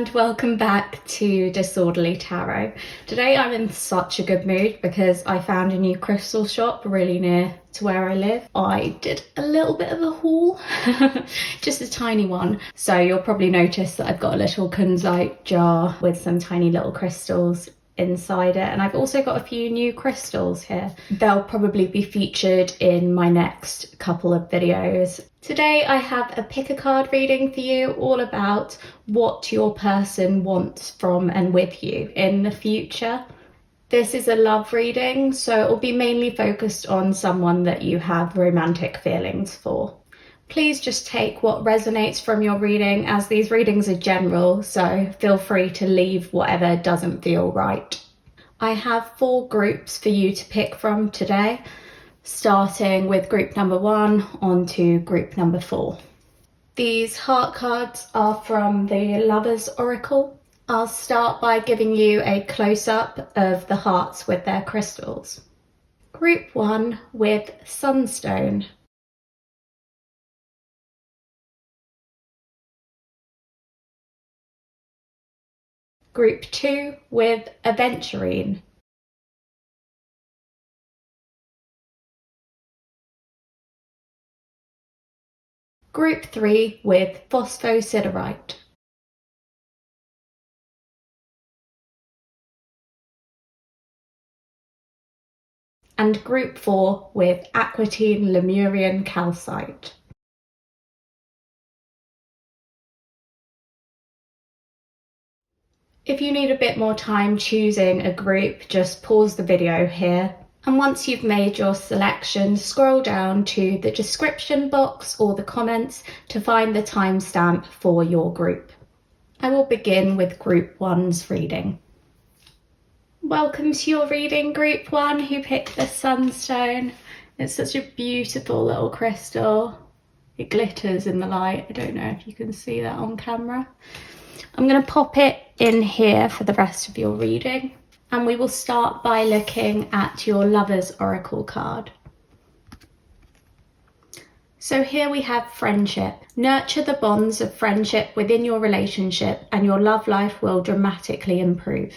and welcome back to Disorderly Tarot. Today I'm in such a good mood because I found a new crystal shop really near to where I live. I did a little bit of a haul, just a tiny one. So you'll probably notice that I've got a little kunzite jar with some tiny little crystals inside it, and I've also got a few new crystals here. They'll probably be featured in my next couple of videos. Today I have a pick a card reading for you, all about what your person wants from and with you in the future. This is a love reading, so it will be mainly focused on someone that you have romantic feelings for. Please just take what resonates from your reading, as these readings are general, so feel free to leave whatever doesn't feel right. I have 4 groups for you to pick from today, starting with group number 1 on to group number 4. These heart cards are from the Lovers Oracle. I'll start by giving you a close-up of the hearts with their crystals. Group 1 with Sunstone. Group 2 with Aventurine. Group 3 with Phosphosiderite. And group 4 with Aquatine Lemurian Calcite. If you need a bit more time choosing a group, just pause the video here. And once you've made your selection, scroll down to the description box or the comments to find the timestamp for your group. I will begin with group 1's reading. Welcome to your reading, group 1, who picked the Sunstone. It's such a beautiful little crystal. It glitters in the light. I don't know if you can see that on camera. I'm going to pop it in here for the rest of your reading, and we will start by looking at your Lovers Oracle card. So here we have friendship. Nurture the bonds of friendship within your relationship and your love life will dramatically improve.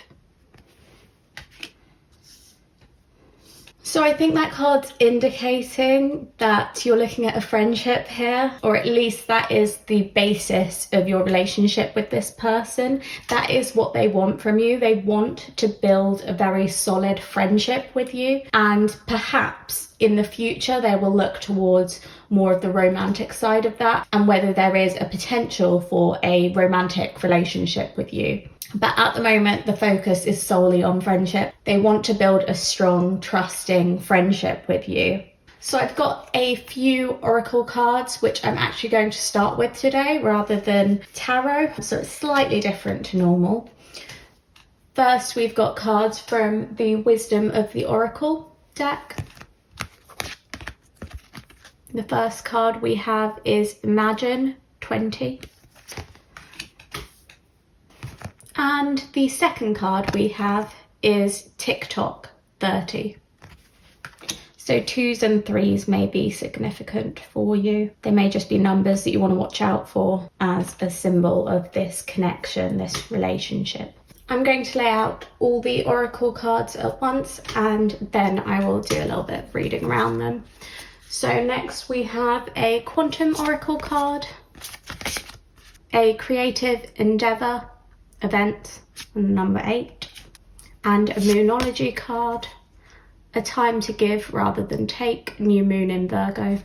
So I think that card's indicating that you're looking at a friendship here, or at least that is the basis of your relationship with this person. That is what they want from you. They want to build a very solid friendship with you, and perhaps in the future they will look towards more of the romantic side of that, and whether there is a potential for a romantic relationship with you. But at the moment, the focus is solely on friendship. They want to build a strong, trusting friendship with you. So I've got a few oracle cards, which I'm actually going to start with today rather than tarot. So it's slightly different to normal. First, we've got cards from the Wisdom of the Oracle deck. The first card we have is Imagine 20. And the second card we have is TikTok 30. So 2s and 3s may be significant for you. They may just be numbers that you want to watch out for as a symbol of this connection, this relationship. I'm going to lay out all the oracle cards at once, and then I will do a little bit of reading around them. So next we have a Quantum Oracle card, a Creative Endeavour event, number 8, and a Moonology card, a Time to Give Rather Than Take, New Moon in Virgo.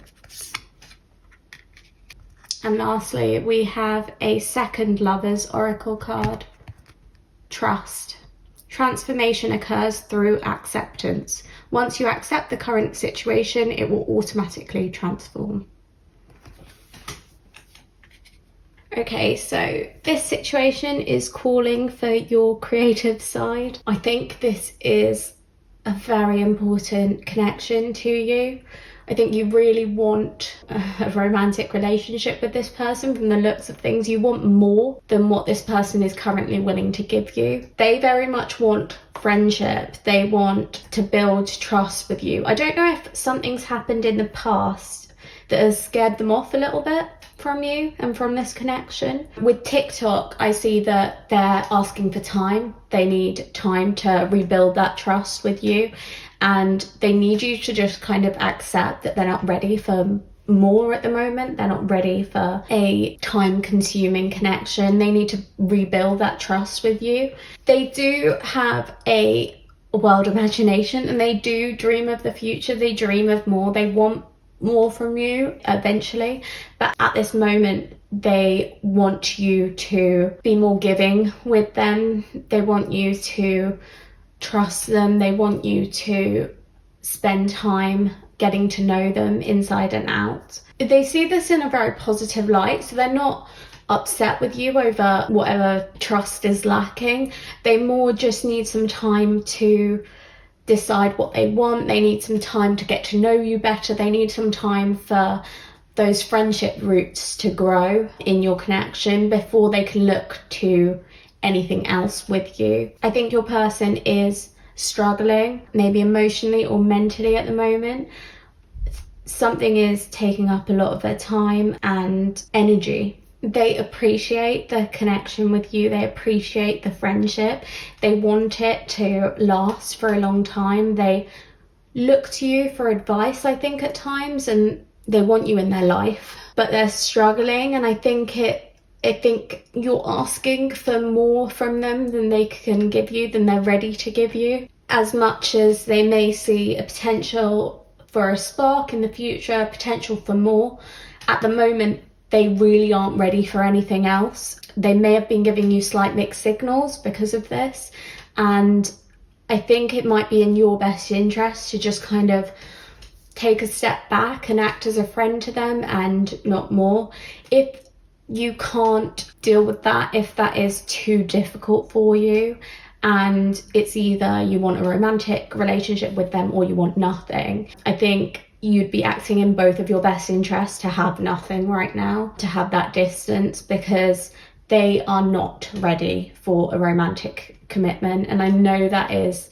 And lastly, we have a second Lovers Oracle card, Trust. Transformation occurs through acceptance. Once you accept the current situation, it will automatically transform. Okay, so this situation is calling for your creative side. I think this is a very important connection to you. I think you really want a romantic relationship with this person. From the looks of things, you want more than what this person is currently willing to give you. They very much want friendship. They want to build trust with you. I don't know if something's happened in the past that has scared them off a little bit. from you and from this connection. With TikTok, I see that they're asking for time. They need time to rebuild that trust with you, and they need you to just kind of accept that they're not ready for more at the moment. They're not ready for a time-consuming connection. They need to rebuild that trust with you. They do have a wild imagination, and they do dream of the future. They dream of more. They want more from you eventually, but at this moment they want you to be more giving with them. They want you to trust them. They want you to spend time getting to know them inside and out. They see this in a very positive light, so they're not upset with you over whatever trust is lacking. They more just need some time to decide what they want. They need some time to get to know you better. They need some time for those friendship roots to grow in your connection before they can look to anything else with you. I think your person is struggling, maybe emotionally or mentally at the moment. Something is taking up a lot of their time and energy. They appreciate the connection with you. They appreciate the friendship. They want it to last for a long time. They look to you for advice, I think, at times, and they want you in their life, but they're struggling. And I think you're asking for more from them than they can give you, than they're ready to give you. As much as they may see a potential for a spark in the future, a potential for more, at the moment they really aren't ready for anything else. They may have been giving you slight mixed signals because of this, and I think it might be in your best interest to just kind of take a step back and act as a friend to them and not more. If you can't deal with that, if that is too difficult for you, and it's either you want a romantic relationship with them or you want nothing, I think you'd be acting in both of your best interests to have nothing right now, to have that distance, because they are not ready for a romantic commitment. And I know that is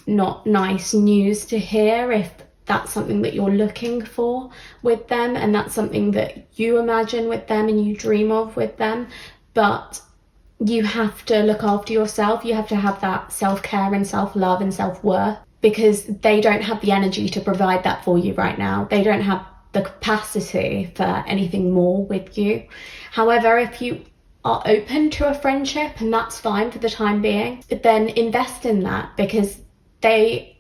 not nice news to hear if that's something that you're looking for with them, and that's something that you imagine with them and you dream of with them. But you have to look after yourself. You have to have that self-care and self-love and self-worth, because they don't have the energy to provide that for you right now. They don't have the capacity for anything more with you. However, if you are open to a friendship, and that's fine for the time being, then invest in that, because they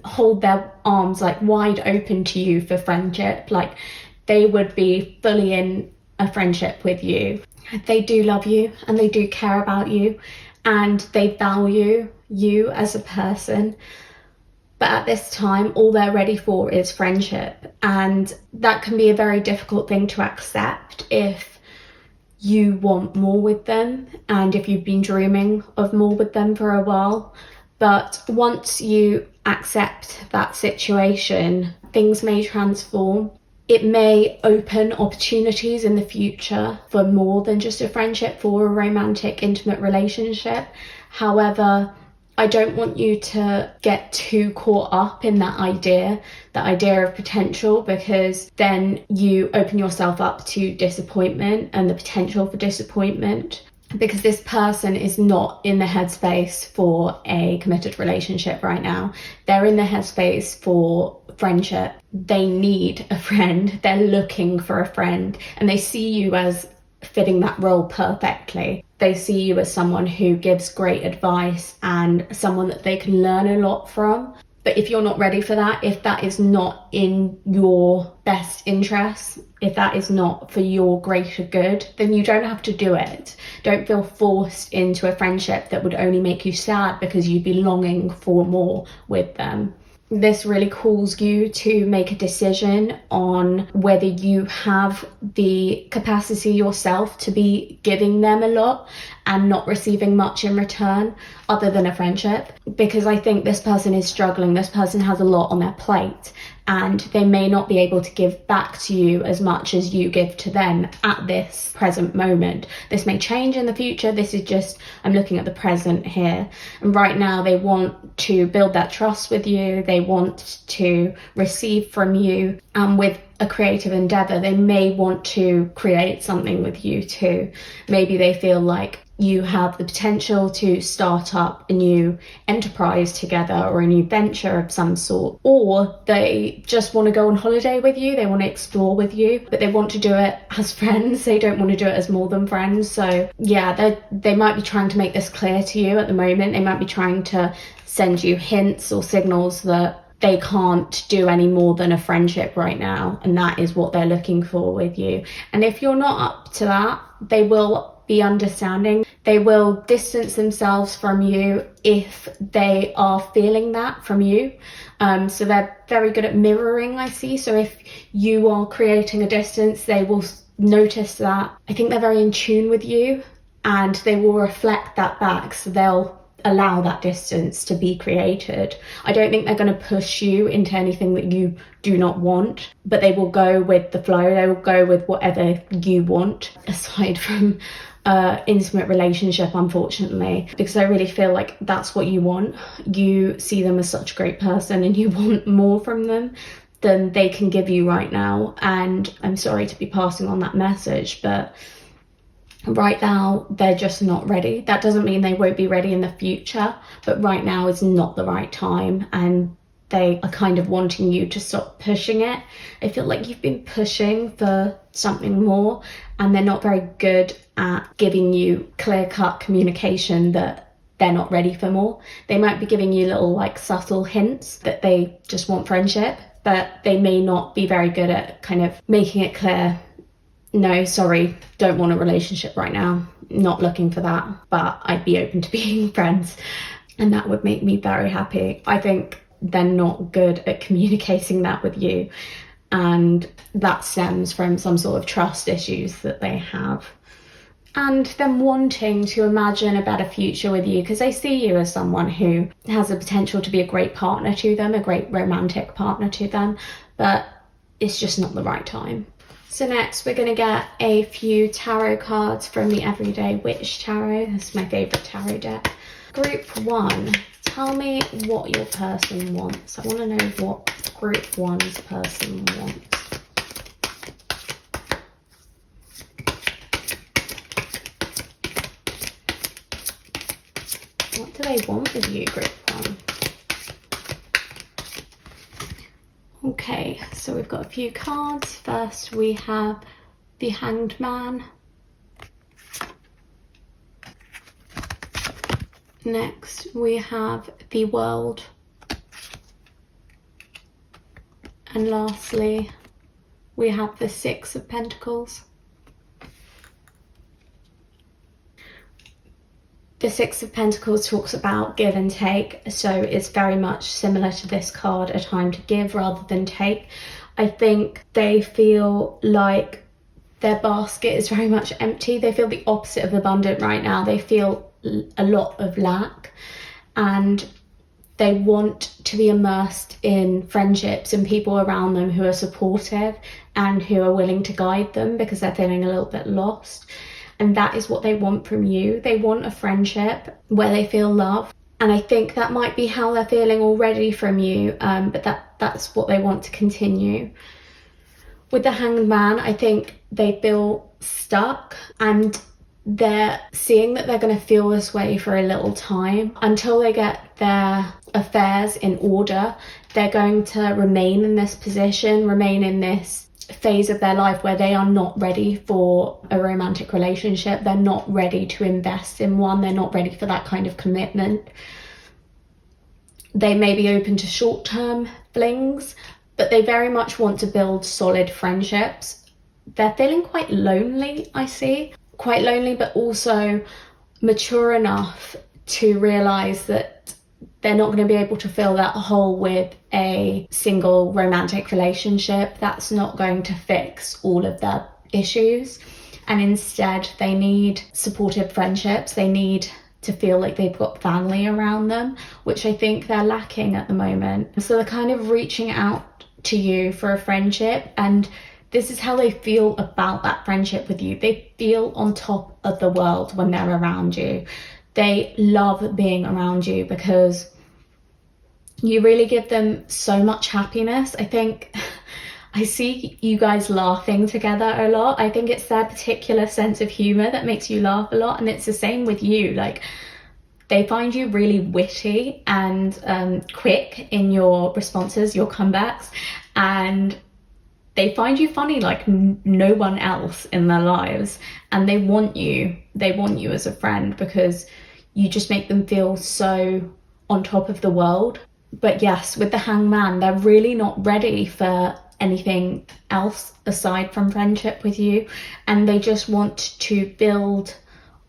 hold their arms like wide open to you for friendship. Like, they would be fully in a friendship with you. They do love you and they do care about you and they value you as a person. But at this time, all they're ready for is friendship. And that can be a very difficult thing to accept if you want more with them and if you've been dreaming of more with them for a while. But once you accept that situation, things may transform. It may open opportunities in the future for more than just a friendship, for a romantic, intimate relationship. However, I don't want you to get too caught up in that idea of potential, because then you open yourself up to disappointment and the potential for disappointment, because this person is not in the headspace for a committed relationship right now. They're in the headspace for friendship. They need a friend. They're looking for a friend, and they see you as fitting that role perfectly. They see you as someone who gives great advice and someone that they can learn a lot from. But if you're not ready for that, if that is not in your best interest, if that is not for your greater good, then you don't have to do it. Don't feel forced into a friendship that would only make you sad because you'd be longing for more with them. This really calls you to make a decision on whether you have the capacity yourself to be giving them a lot and not receiving much in return other than a friendship. Because I think this person is struggling. This person has a lot on their plate and they may not be able to give back to you as much as you give to them at this present moment. This may change in the future. This is just, I'm looking at the present here. And right now they want to build that trust with you. They want to receive from you with a creative endeavor, they may want to create something with you too. Maybe they feel like you have the potential to start up a new enterprise together or a new venture of some sort, or they just want to go on holiday with you, they want to explore with you, but they want to do it as friends, they don't want to do it as more than friends. So yeah, they might be trying to make this clear to you at the moment. They might be trying to send you hints or signals that they can't do any more than a friendship right now, and that is what they're looking for with you. And if you're not up to that, they will be understanding. They will distance themselves from you if they are feeling that from you. So they're very good at mirroring, I see. So if you are creating a distance, they will notice that. I think they're very in tune with you, and they will reflect that back. So they'll allow that distance to be created. I don't think they're going to push you into anything that you do not want, but they will go with the flow. They will go with whatever you want, aside from intimate relationship, unfortunately, because I really feel like that's what you want. You see them as such a great person and you want more from them than they can give you right now. And I'm sorry to be passing on that message, but right now they're just not ready. That doesn't mean they won't be ready in the future, but right now is not the right time, and they are kind of wanting you to stop pushing it. I feel like you've been pushing for something more, and they're not very good at giving you clear-cut communication that they're not ready for more. They might be giving you little like subtle hints that they just want friendship, but they may not be very good at kind of making it clear, no, sorry, don't want a relationship right now, not looking for that, but I'd be open to being friends. And that would make me very happy. I think they're not good at communicating that with you, and that stems from some sort of trust issues that they have, and them wanting to imagine a better future with you, because they see you as someone who has the potential to be a great partner to them, a great romantic partner to them, but it's just not the right time. So next we're going to get a few tarot cards from the Everyday Witch Tarot. This is my favourite tarot deck. Group 1, tell me what your person wants. I want to know what Group 1's person wants. What do they want with you, Group 1? Okay, so we've got a few cards. First we have the Hanged Man. Next we have the World. And lastly we have the Six of Pentacles. The Six of Pentacles talks about give and take, so it's very much similar to this card, a time to give rather than take. I think they feel like their basket is very much empty. They feel the opposite of abundant right now. They feel a lot of lack, and they want to be immersed in friendships and people around them who are supportive and who are willing to guide them, because they're feeling a little bit lost. And that is what they want from you. They want a friendship where they feel love. And I think that might be how they're feeling already from you, but that's what they want to continue. With the Hanged Man, I think they feel stuck, and they're seeing that they're going to feel this way for a little time. Until they get their affairs in order, they're going to remain in this position, remain in this phase of their life where they are not ready for a romantic relationship. They're not ready to invest in one. They're not ready for that kind of commitment. They may be open to short-term flings, but they very much want to build solid friendships. They're feeling quite lonely, I see. Quite lonely, but also mature enough to realize that they're not going to be able to fill that hole with a single romantic relationship. That's not going to fix all of their issues. And instead, they need supportive friendships. They need to feel like they've got family around them, which I think they're lacking at the moment. So they're kind of reaching out to you for a friendship, and this is how they feel about that friendship with you. They feel on top of the world when they're around you. They love being around you because you really give them so much happiness. I think I see you guys laughing together a lot. I think it's their particular sense of humor that makes you laugh a lot, and it's the same with you. Like, they find you really witty and quick in your responses, your comebacks, and they find you funny like no one else in their lives, and they want you as a friend because you just make them feel so on top of the world. But yes, with the hangman, they're really not ready for anything else aside from friendship with you, and they just want to build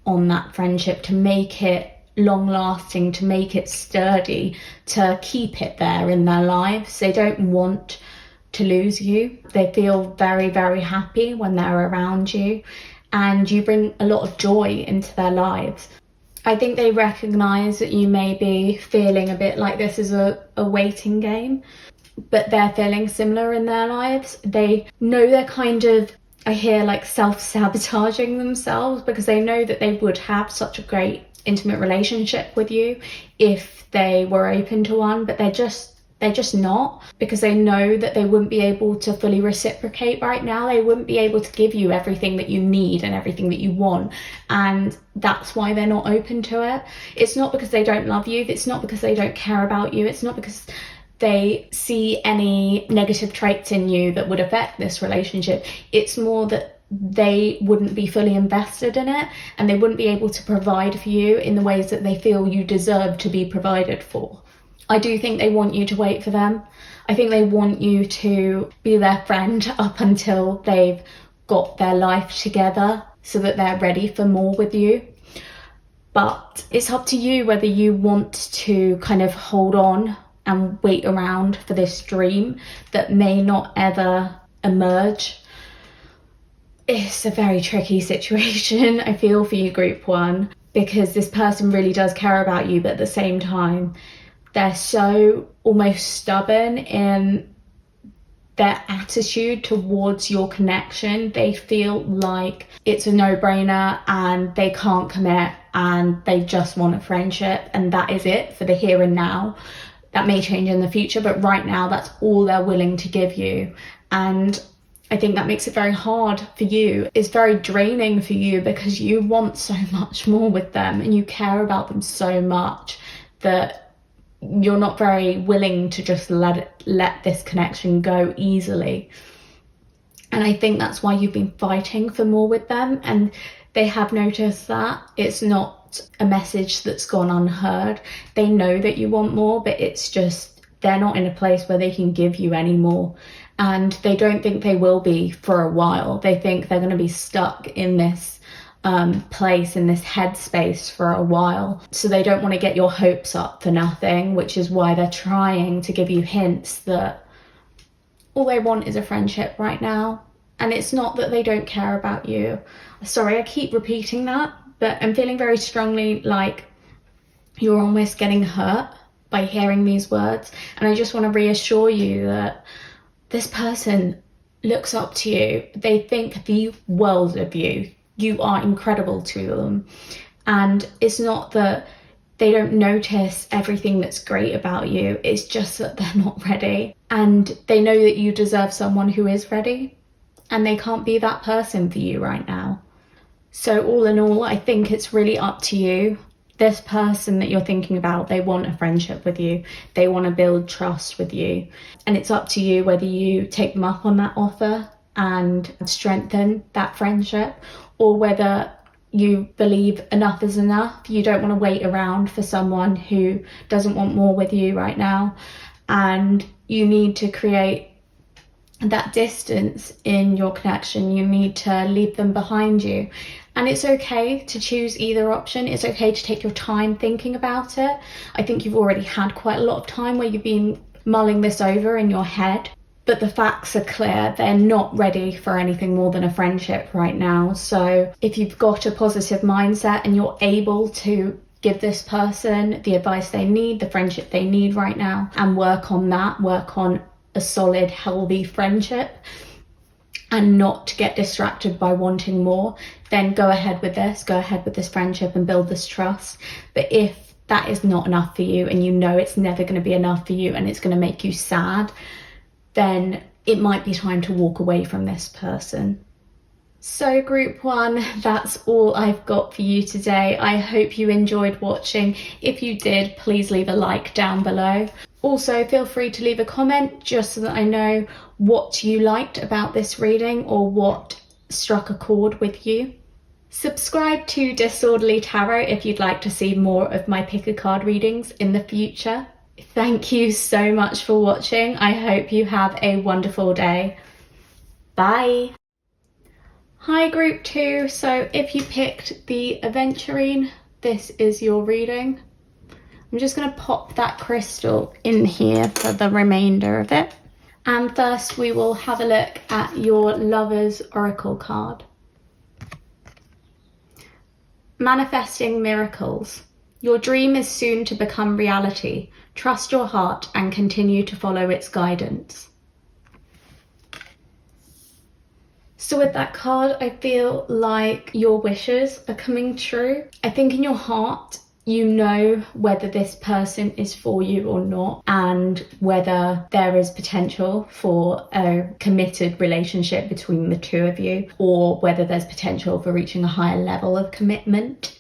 on that friendship, to make it long lasting, to make it sturdy, to keep it there in their lives. They don't want to lose you. They feel very, very happy when they're around you, and you bring a lot of joy into their lives. I think they recognize that you may be feeling a bit like this is a waiting game, but they're feeling similar in their lives. They know they're kind of, I hear, like self-sabotaging themselves, because they know that they would have such a great intimate relationship with you if they were open to one, but they're just not, because they know that they wouldn't be able to fully reciprocate right now. They wouldn't be able to give you everything that you need and everything that you want, and that's why they're not open to it. It's not because they don't love you, it's not because they don't care about you, it's not because they see any negative traits in you that would affect this relationship. It's more that they wouldn't be fully invested in it, and they wouldn't be able to provide for you in the ways that they feel you deserve to be provided for. I do think they want you to wait for them. I think they want you to be their friend up until they've got their life together so that they're ready for more with you. But it's up to you whether you want to kind of hold on and wait around for this dream that may not ever emerge. It's a very tricky situation. I feel for you, group one, because this person really does care about you, but at the same time, they're so almost stubborn in their attitude towards your connection. They feel like it's a no-brainer and they can't commit, and they just want a friendship, and that is it for the here and now. That may change in the future, but right now that's all they're willing to give you. And I think that makes it very hard for you. It's very draining for you because you want so much more with them and you care about them so much that you're not very willing to just let this connection go easily. And I think that's why you've been fighting for more with them, and they have noticed that. It's not a message that's gone unheard. They know that you want more, but it's just they're not in a place where they can give you any more. And they don't think they will be for a while. They think they're going to be stuck in this place, in this headspace for a while. So they don't want to get your hopes up for nothing, which is why they're trying to give you hints that all they want is a friendship right now. And it's not that they don't care about you. Sorry, I keep repeating that, but I'm feeling very strongly like you're almost getting hurt by hearing these words. And I just want to reassure you that this person looks up to you. They think the world of you. You are incredible to them. And it's not that they don't notice everything that's great about you. It's just that they're not ready. And they know that you deserve someone who is ready. And they can't be that person for you right now. So all in all, I think it's really up to you. This person that you're thinking about, they want a friendship with you. They want to build trust with you. And it's up to you whether you take them up on that offer and strengthen that friendship, or whether you believe enough is enough. You don't want to wait around for someone who doesn't want more with you right now. And you need to create that distance in your connection. You need to leave them behind you. And it's okay to choose either option. It's okay to take your time thinking about it. I think you've already had quite a lot of time where you've been mulling this over in your head. But the facts are clear. They're not ready for anything more than a friendship right now. So if you've got a positive mindset and you're able to give this person the advice they need, the friendship they need right now, and work on that, work on a solid, healthy friendship, and not to get distracted by wanting more, then go ahead with this friendship and build this trust. But if that is not enough for you, and you know it's never going to be enough for you and it's going to make you sad, then it might be time to walk away from this person. So group one, that's all I've got for you today. I hope you enjoyed watching. If you did, please leave a like down below. Also, feel free to leave a comment just so that I know what you liked about this reading or what struck a chord with you. Subscribe to Disorderly Tarot if you'd like to see more of my pick a card readings in the future. Thank you so much for watching. I hope you have a wonderful day. Bye. Hi group 2, so if you picked the Aventurine, this is your reading. I'm just going to pop that crystal in here for the remainder of it. And first we will have a look at your Lover's Oracle card. Manifesting miracles. Your dream is soon to become reality. Trust your heart and continue to follow its guidance. So with that card, I feel like your wishes are coming true. I think in your heart, you know whether this person is for you or not, and whether there is potential for a committed relationship between the two of you, or whether there's potential for reaching a higher level of commitment.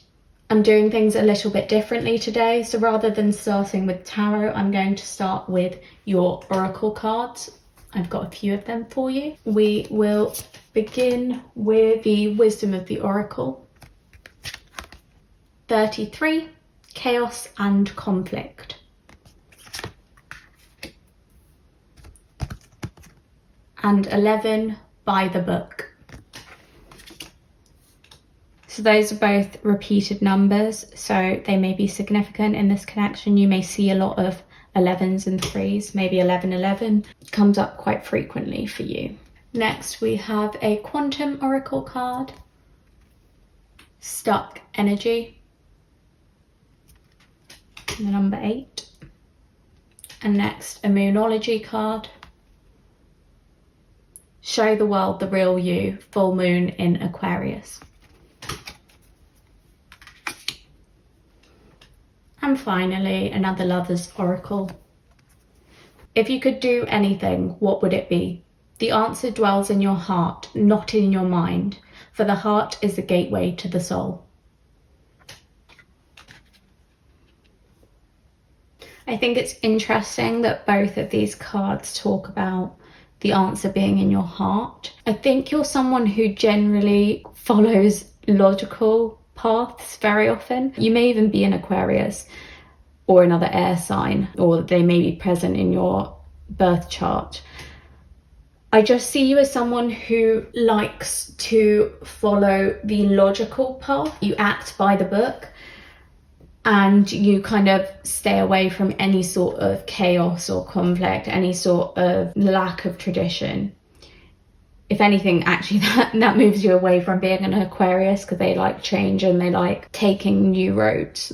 I'm doing things a little bit differently today, so rather than starting with tarot, I'm going to start with your oracle cards. I've got a few of them for you. We will begin with the Wisdom of the Oracle. 33, Chaos and Conflict. And 11, By the Book. So those are both repeated numbers, so they may be significant in this connection. You may see a lot of 11s and 3s, maybe 1111 comes up quite frequently for you. Next we have a Quantum Oracle card, Stuck Energy, and the number 8. And next a Moonology card, Show the World the Real You, Full Moon in Aquarius. And finally, another Lover's Oracle. If you could do anything, what would it be? The answer dwells in your heart, not in your mind, for the heart is the gateway to the soul. I think it's interesting that both of these cards talk about the answer being in your heart. I think you're someone who generally follows logical paths very often. You may even be an Aquarius or another air sign, or they may be present in your birth chart. I just see you as someone who likes to follow the logical path. You act by the book and you kind of stay away from any sort of chaos or conflict, any sort of lack of tradition. If anything, actually that moves you away from being an Aquarius, because they like change and they like taking new roads.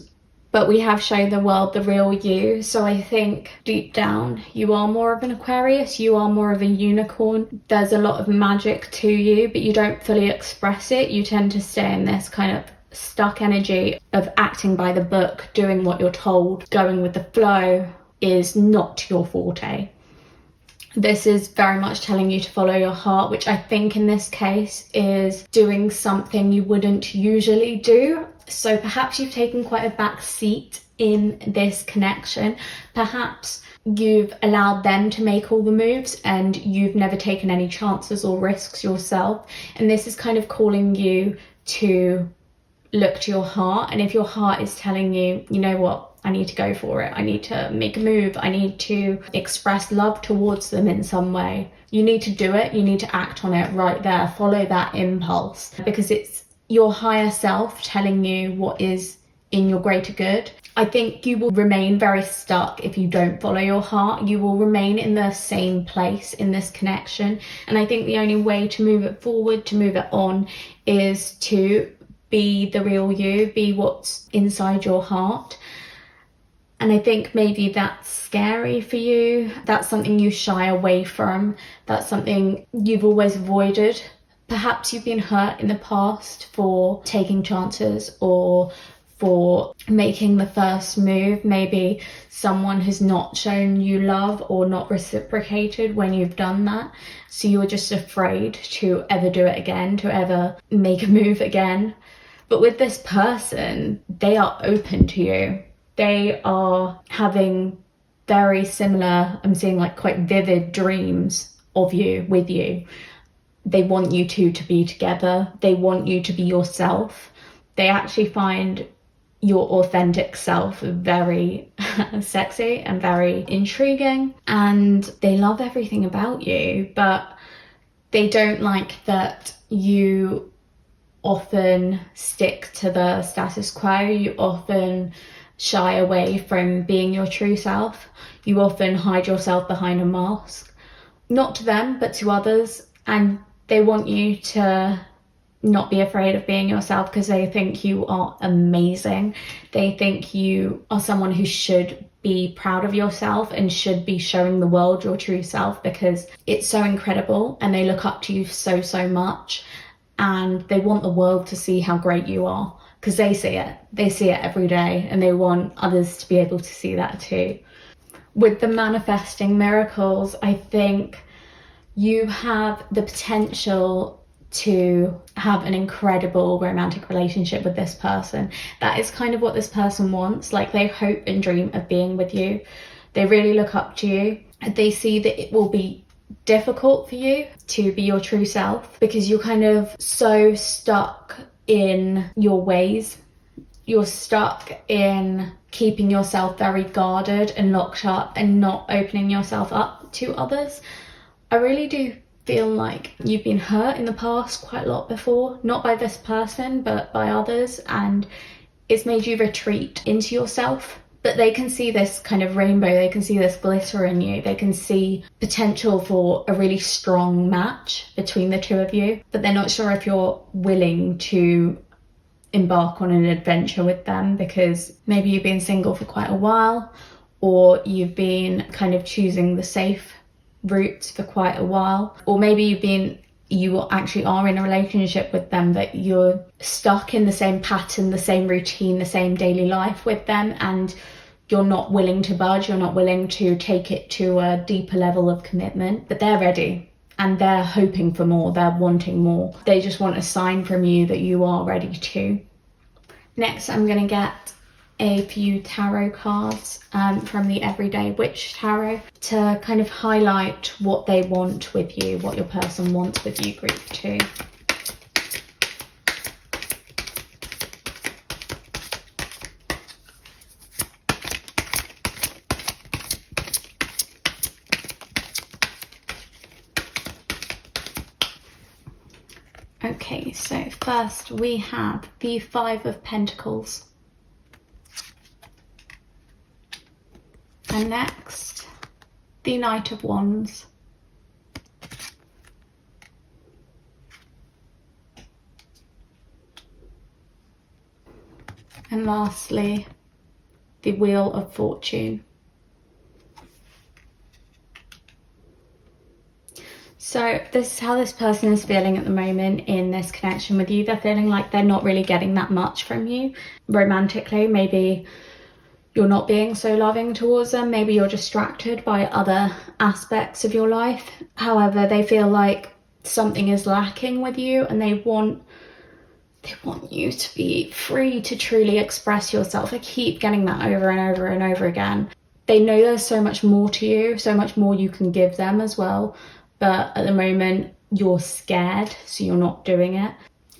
But we have shown the world the real you, so I think deep down you are more of an Aquarius, you are more of a unicorn. There's a lot of magic to you, but you don't fully express it. You tend to stay in this kind of stuck energy of acting by the book, doing what you're told, going with the flow is not your forte. This is very much telling you to follow your heart, which I think in this case is doing something you wouldn't usually do. So perhaps you've taken quite a back seat in this connection. Perhaps you've allowed them to make all the moves and you've never taken any chances or risks yourself. And this is kind of calling you to look to your heart. And if your heart is telling you, you know what, I need to go for it, I need to make a move, I need to express love towards them in some way, you need to do it, you need to act on it right there, follow that impulse, because it's your higher self telling you what is in your greater good. I think you will remain very stuck if you don't follow your heart. You will remain in the same place in this connection, and I think the only way to move it forward, to move it on, is to be the real you, be what's inside your heart. And I think maybe that's scary for you. That's something you shy away from. That's something you've always avoided. Perhaps you've been hurt in the past for taking chances or for making the first move. Maybe someone has not shown you love or not reciprocated when you've done that, so you're just afraid to ever do it again, to ever make a move again. But with this person, they are open to you. They are having very similar, I'm seeing like quite vivid dreams of you, with you. They want you two to be together. They want you to be yourself. They actually find your authentic self very sexy and very intriguing, and they love everything about you, but they don't like that you often stick to the status quo. You often shy away from being your true self. You often hide yourself behind a mask, not to them, but to others. And they want you to not be afraid of being yourself because they think you are amazing. They think you are someone who should be proud of yourself and should be showing the world your true self, because it's so incredible and they look up to you so, so much. And they want the world to see how great you are, because they see it. They see it every day, and they want others to be able to see that too. With the manifesting miracles, I think you have the potential to have an incredible romantic relationship with this person. That is kind of what this person wants. Like, they hope and dream of being with you. They really look up to you. They see that it will be difficult for you to be your true self because you're kind of so stuck in your ways. You're stuck in keeping yourself very guarded and locked up and not opening yourself up to others. I really do feel like you've been hurt in the past quite a lot before, not by this person, but by others, and it's made you retreat into yourself. But they can see this kind of rainbow, they can see this glitter in you, they can see potential for a really strong match between the two of you, but they're not sure if you're willing to embark on an adventure with them, because maybe you've been single for quite a while, or you've been kind of choosing the safe routes for quite a while, or maybe you actually are in a relationship with them, but you're stuck in the same pattern, the same routine, the same daily life with them, and you're not willing to budge, you're not willing to take it to a deeper level of commitment. But they're ready and they're hoping for more, they're wanting more. They just want a sign from you that you are ready to. Next, I'm going to get a few tarot cards from the Everyday Witch Tarot to kind of highlight what they want with you, what your person wants with you, group 2. Okay, so first we have the 5 of Pentacles. And next, the Knight of Wands. And lastly, the Wheel of Fortune. So this is how this person is feeling at the moment in this connection with you. They're feeling like they're not really getting that much from you romantically. Maybe you're not being so loving towards them. Maybe you're distracted by other aspects of your life. However, they feel like something is lacking with you, and they want you to be free to truly express yourself. I keep getting that over and over and over again. They know there's so much more to you, so much more you can give them as well. But at the moment, you're scared, so you're not doing it.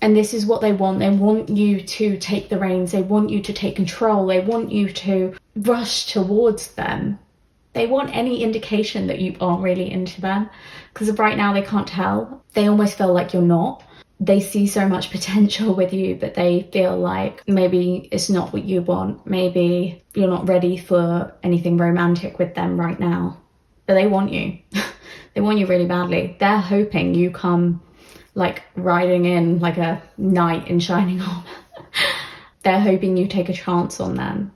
And this is what they want. They want you to take the reins. They want you to take control. They want you to rush towards them. They want any indication that you aren't really into them, because right now they can't tell. They almost feel like you're not. They see so much potential with you, but they feel like maybe it's not what you want. Maybe you're not ready for anything romantic with them right now. But they want you. They want you really badly. They're hoping you come like riding in like a knight in shining armor. They're hoping you take a chance on them.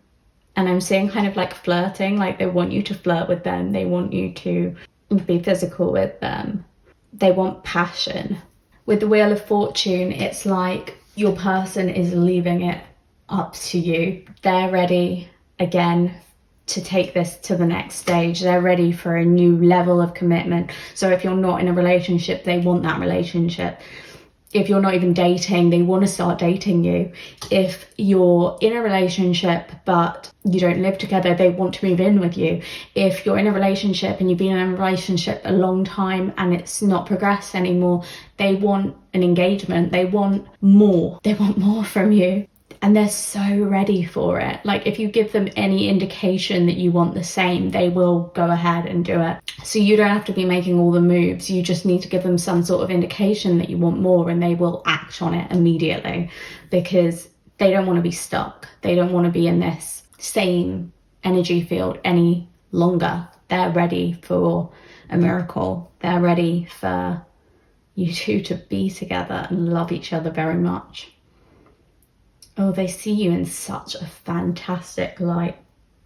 And I'm seeing kind of like flirting, like they want you to flirt with them. They want you to be physical with them. They want passion. With the Wheel of Fortune, it's like your person is leaving it up to you. They're ready again to take this to the next stage. They're ready for a new level of commitment. So if you're not in a relationship, they want that relationship. If you're not even dating, they want to start dating you. If you're in a relationship but you don't live together, they want to move in with you. If you're in a relationship and you've been in a relationship a long time and it's not progressed anymore, they want an engagement. They want more. They want more from you. And they're so ready for it. Like, if you give them any indication that you want the same, they will go ahead and do it. So you don't have to be making all the moves. You just need to give them some sort of indication that you want more, and they will act on it immediately, because they don't want to be stuck. They don't want to be in this same energy field any longer. They're ready for a miracle. They're ready for you two to be together and love each other very much. Oh, they see you in such a fantastic light.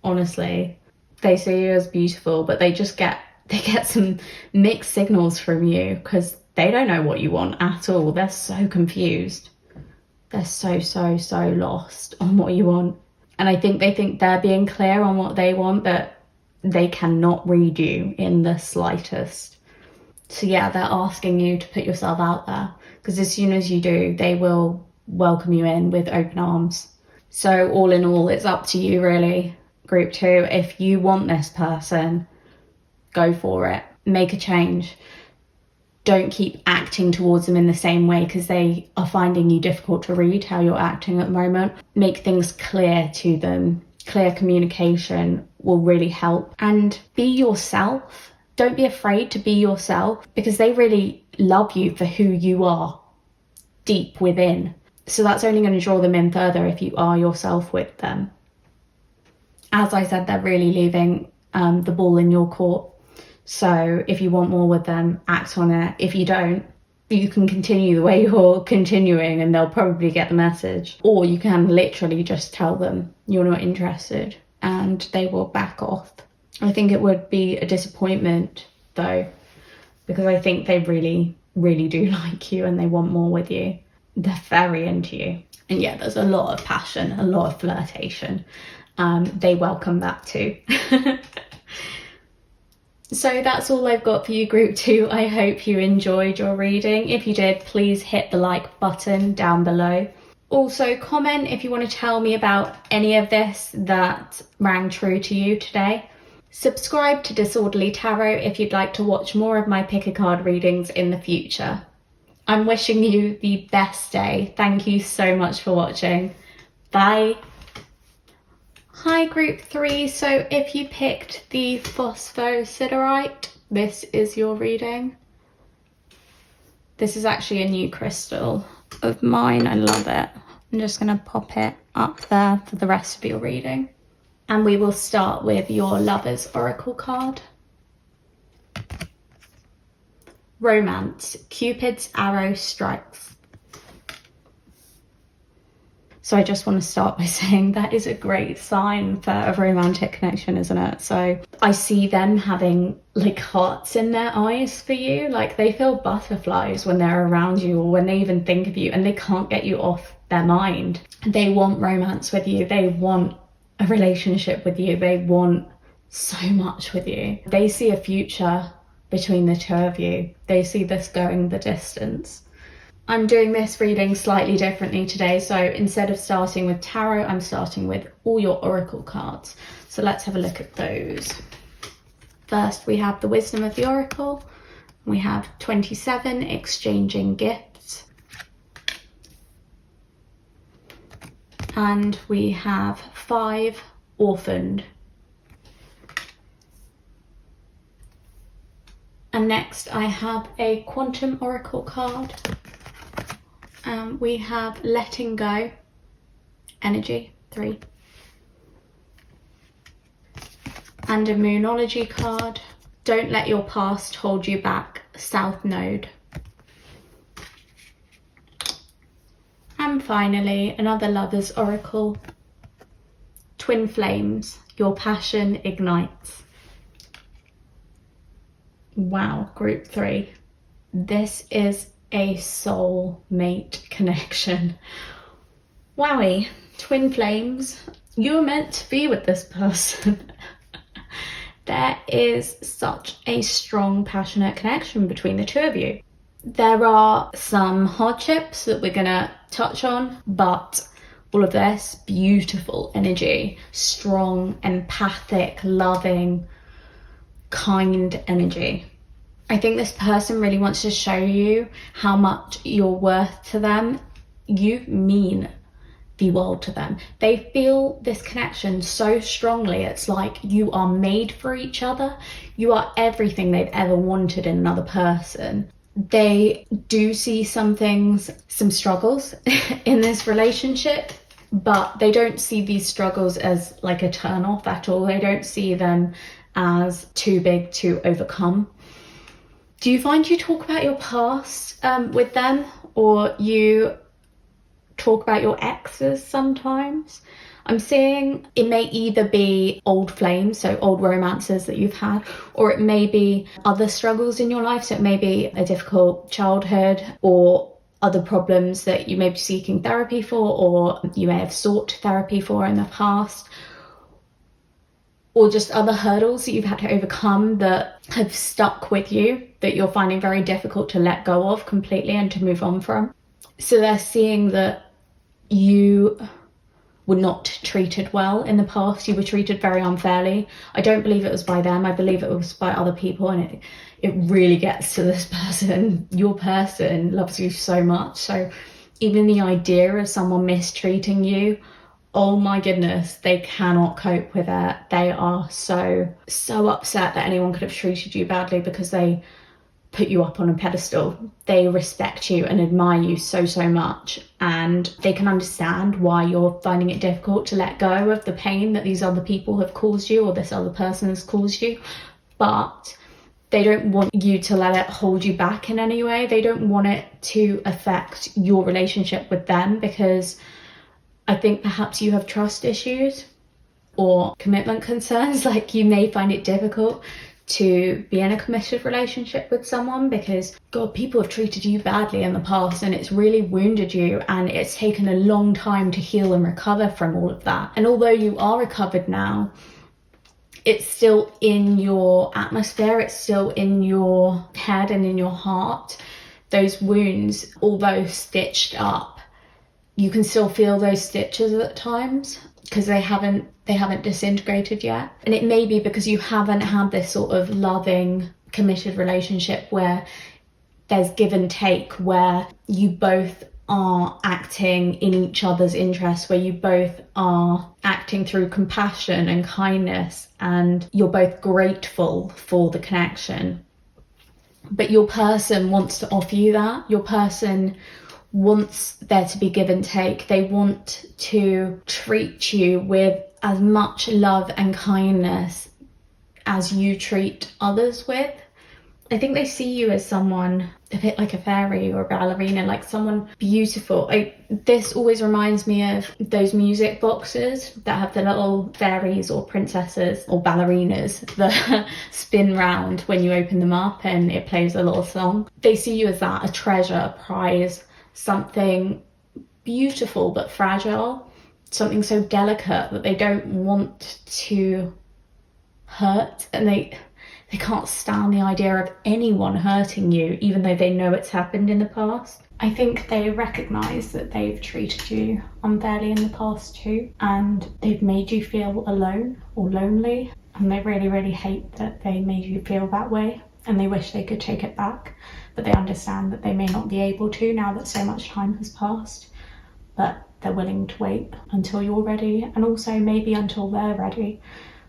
Honestly, they see you as beautiful, but they get some mixed signals from you, because they don't know what you want at all. They're so confused. They're so lost on what you want. And I think they think they're being clear on what they want, but they cannot read you in the slightest. So yeah, they're asking you to put yourself out there, because as soon as you do, they will welcome you in with open arms. So all in all, it's up to you really, group 2. If you want this person, go for it. Make a change. Don't keep acting towards them in the same way, because they are finding you difficult to read how you're acting at the moment. Make things clear to them. Clear communication will really help. And be yourself. Don't be afraid to be yourself, because they really love you for who you are deep within. So that's only going to draw them in further if you are yourself with them. As I said, they're really leaving the ball in your court. So if you want more with them, act on it. If you don't, you can continue the way you're continuing and they'll probably get the message. Or you can literally just tell them you're not interested and they will back off. I think it would be a disappointment though, because I think they really, really do like you and they want more with you. They're very into you. And yeah, there's a lot of passion, a lot of flirtation. They welcome that too. So that's all I've got for you, group 2. I hope you enjoyed your reading. If you did, please hit the like button down below. Also, comment if you want to tell me about any of this that rang true to you today. Subscribe to Disorderly Tarot if you'd like to watch more of my pick a card readings in the future. I'm wishing you the best day. Thank you so much for watching. Bye. Hi group 3, so if you picked the phosphosiderite, this is your reading. This is actually a new crystal of mine, I love it. I'm just going to pop it up there for the rest of your reading. And we will start with your Lover's Oracle card. Romance, Cupid's arrow strikes. So I just want to start by saying that is a great sign for a romantic connection, isn't it? So I see them having like hearts in their eyes for you. Like they feel butterflies when they're around you or when they even think of you, and they can't get you off their mind. They want romance with you. They want a relationship with you. They want so much with you. They see a future between the two of you. They see this going the distance. I'm doing this reading slightly differently today, so instead of starting with tarot, I'm starting with all your oracle cards. So let's have a look at those. First, we have the Wisdom of the Oracle. We have 27, Exchanging Gifts. And we have 5, Orphaned. And next I have a Quantum Oracle card. We have Letting Go, Energy, 3. And a Moonology card, Don't Let Your Past Hold You Back, South Node. And finally, another Lover's Oracle, Twin Flames, Your Passion Ignites. Wow, group 3. This is a soul mate connection. Wowie. twin flames. You were meant to be with this person. There is such a strong, passionate connection between the two of you. There are some hardships that we're gonna touch on, but all of this beautiful energy, strong, empathic, loving, kind energy. I think this person really wants to show you how much you're worth to them. You mean the world to them. They feel this connection so strongly. It's like you are made for each other. You are everything they've ever wanted in another person. They do see some things, some struggles in this relationship, but they don't see these struggles as like a turn off at all. They don't see them as too big to overcome. Do you find you talk about your past with them, or you talk about your exes sometimes? I'm seeing it may either be old flames, so old romances that you've had, or it may be other struggles in your life. So it may be a difficult childhood or other problems that you may be seeking therapy for, or you may have sought therapy for in the past, or just other hurdles that you've had to overcome that have stuck with you, that you're finding very difficult to let go of completely and to move on from. So they're seeing that you were not treated well in the past. You were treated very unfairly. I don't believe it was by them. I believe it was by other people, and it really gets to this person. Your person loves you so much. So even the idea of someone mistreating you, oh my goodness, they cannot cope with it. They are so upset that anyone could have treated you badly, because they put you up on a pedestal. They respect you and admire you so much, and they can understand why you're finding it difficult to let go of the pain that these other people have caused you, or this other person has caused you. But they don't want you to let it hold you back in any way. They don't want it to affect your relationship with them, because I think perhaps you have trust issues or commitment concerns. Like, you may find it difficult to be in a committed relationship with someone because, God, people have treated you badly in the past, and it's really wounded you, and it's taken a long time to heal and recover from all of that. And although you are recovered now, it's still in your atmosphere, it's still in your head and in your heart. Those wounds, although stitched up, you can still feel those stitches at times, because they haven't disintegrated yet. And it may be because you haven't had this sort of loving, committed relationship where there's give and take, where you both are acting in each other's interests, where you both are acting through compassion and kindness, and you're both grateful for the connection. But your person wants to offer you that. Your person wants there to be give and take. They want to treat you with as much love and kindness as you treat others with. I think they see you as someone a bit like a fairy or a ballerina, like someone beautiful. This always reminds me of those music boxes that have the little fairies or princesses or ballerinas that spin round when you open them up and it plays a little song. They see you as that, a treasure, a prize, something beautiful but fragile, something so delicate that they don't want to hurt, and they can't stand the idea of anyone hurting you, even though they know it's happened in the past. I think they recognise that they've treated you unfairly in the past too, and they've made you feel alone or lonely, and they really hate that they made you feel that way, and they wish they could take it back, but they understand that they may not be able to now that so much time has passed. But they're willing to wait until you're ready, and also maybe until they're ready.